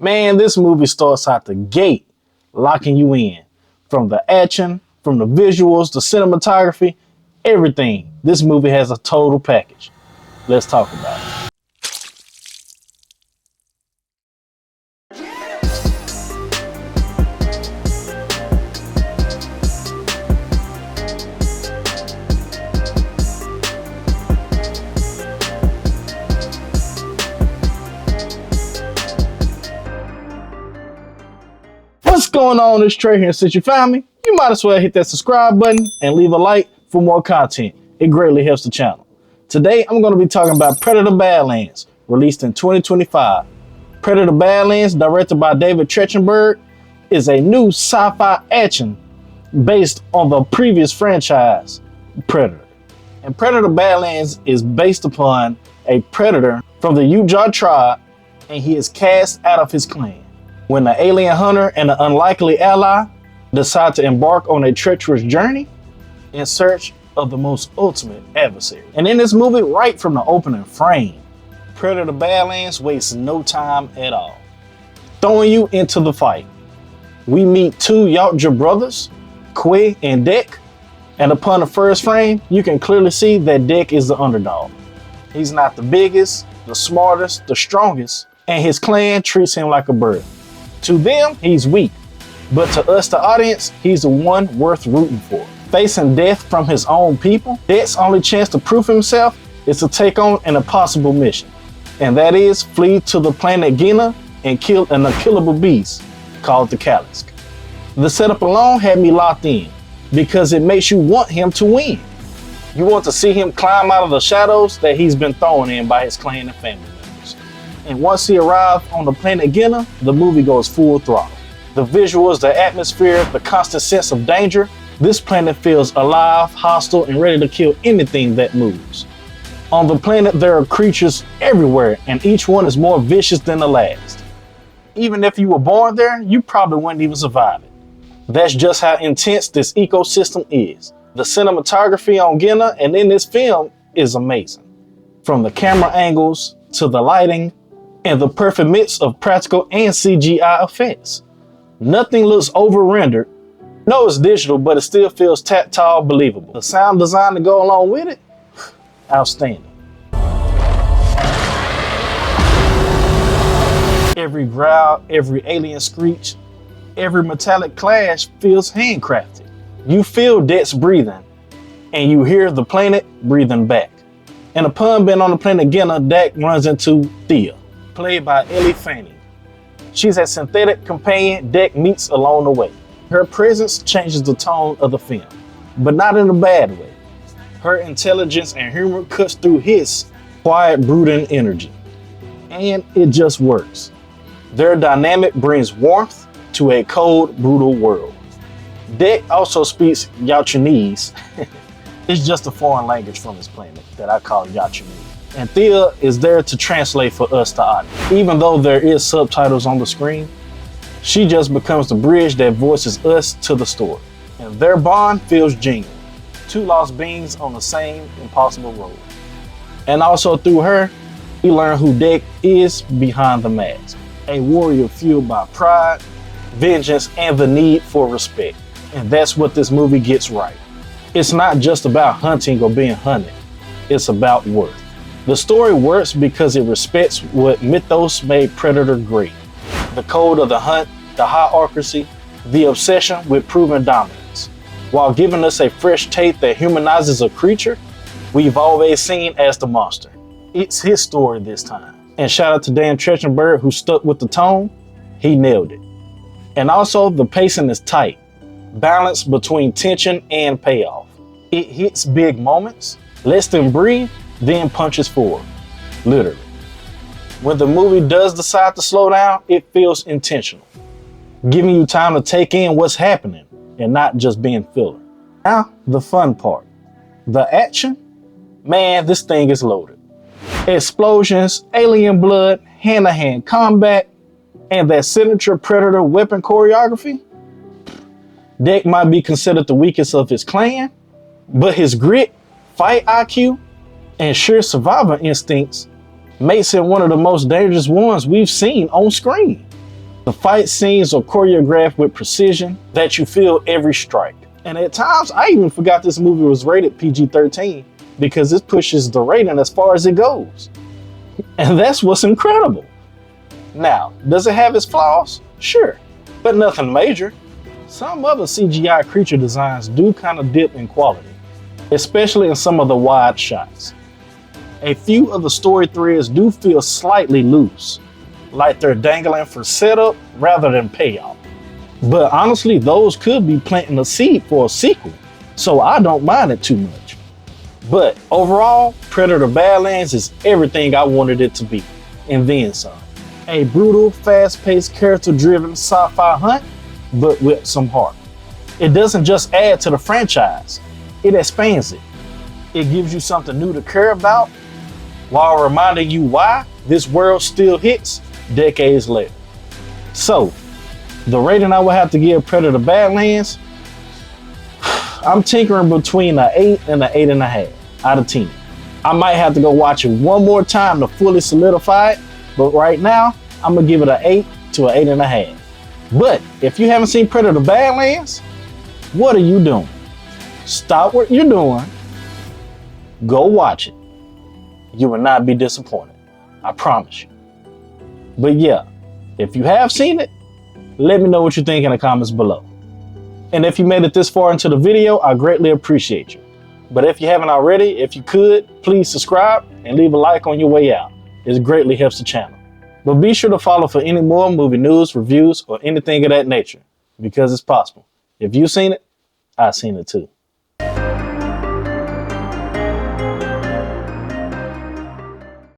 Man, this movie starts out the gate, locking you in. From the action, from the visuals, the cinematography, everything. This movie has a total package. Let's talk about it. What's going on? It's Trey here. Since you found me, you might as well hit that subscribe button and leave a like for more content. It greatly helps the channel. Today, I'm going to be talking about Predator Badlands, released in 2025. Predator Badlands, directed by David Trachtenberg, is a new sci-fi action based on the previous franchise, Predator. And Predator Badlands is based upon a predator from the Yautja tribe, and he is cast out of his clan. When the alien hunter and the unlikely ally decide to embark on a treacherous journey in search of the most ultimate adversary. And in this movie, right from the opening frame, Predator Badlands wastes no time at all, throwing you into the fight. We meet two Yautja brothers, Kwei and Dek, and upon the first frame, you can clearly see that Dek is the underdog. He's not the biggest, the smartest, the strongest, and his clan treats him like a bird. To them, he's weak, but to us, the audience, he's the one worth rooting for. Facing death from his own people, Dek's only chance to prove himself is to take on an impossible mission, and that is flee to the planet Genna and kill an unkillable beast called the Kalisk. The setup alone had me locked in because it makes you want him to win. You want to see him climb out of the shadows that he's been thrown in by his clan and family members. And once he arrives on the planet Genna, the movie goes full throttle. The visuals, the atmosphere, the constant sense of danger, this planet feels alive, hostile, and ready to kill anything that moves. On the planet, there are creatures everywhere, and each one is more vicious than the last. Even if you were born there, you probably wouldn't even survive it. That's just how intense this ecosystem is. The cinematography on Genna and in this film is amazing. From the camera angles to the lighting, and the perfect mix of practical and CGI effects. Nothing looks over-rendered. No, it's digital, but it still feels tactile, believable. The sound design to go along with it, outstanding. Every growl, every alien screech, every metallic clash feels handcrafted. You feel Dek's breathing, and you hear the planet breathing back. And upon being on the planet Genna, Dek runs into Thia, played by Elle Fanning. She's a synthetic companion Dek meets along the way. Her presence changes the tone of the film, but not in a bad way. Her intelligence and humor cuts through his quiet, brooding energy, and it just works. Their dynamic brings warmth to a cold, brutal world. Dek also speaks Yautjanese. It's just a foreign language from his planet that I call Yautjanese. And Thia is there to translate for us, the audience. Even though there is subtitles on the screen, she just becomes the bridge that voices us to the story. And their bond feels genuine. Two lost beings on the same impossible road. And also through her, we learn who Dek is behind the mask. A warrior fueled by pride, vengeance, and the need for respect. And that's what this movie gets right. It's not just about hunting or being hunted. It's about worth. The story works because it respects what mythos made Predator great. The code of the hunt, the hierarchy, the obsession with proven dominance. While giving us a fresh take that humanizes a creature we've always seen as the monster. It's his story this time. And shout out to Dan Trachtenberg who stuck with the tone. He nailed it. And also the pacing is tight, balanced between tension and payoff. It hits big moments, lets them breathe, then punches forward, literally. When the movie does decide to slow down, it feels intentional, giving you time to take in what's happening and not just being filler. Now, the fun part. The action, man, this thing is loaded. Explosions, alien blood, hand-to-hand combat, and that signature Predator weapon choreography. Dek might be considered the weakest of his clan, but his grit, fight IQ, and sheer survival instincts makes him one of the most dangerous ones we've seen on screen. The fight scenes are choreographed with precision that you feel every strike. And at times, I even forgot this movie was rated PG-13 because it pushes the rating as far as it goes. And that's what's incredible. Now, does it have its flaws? Sure, but nothing major. Some other CGI creature designs do kind of dip in quality, especially in some of the wide shots. A few of the story threads do feel slightly loose, like they're dangling for setup rather than payoff. But honestly, those could be planting a seed for a sequel, so I don't mind it too much. But overall, Predator Badlands is everything I wanted it to be, and then some. A brutal, fast-paced, character-driven sci-fi hunt, but with some heart. It doesn't just add to the franchise, it expands it. It gives you something new to care about, while reminding you why this world still hits decades later. So, the rating I would have to give Predator Badlands, I'm tinkering between an 8 and an 8.5 out of 10. I might have to go watch it one more time to fully solidify it, but right now, I'm gonna give it an 8 to an 8.5. But if you haven't seen Predator Badlands, what are you doing? Stop what you're doing, go watch it. You will not be disappointed, I promise you. But yeah, if you have seen it, let me know what you think in the comments below. And if you made it this far into the video, I greatly appreciate you. But if you haven't already, if you could, please subscribe and leave a like on your way out. It greatly helps the channel. But be sure to follow for any more movie news, reviews, or anything of that nature, because it's possible. If you've seen it, I've seen it too.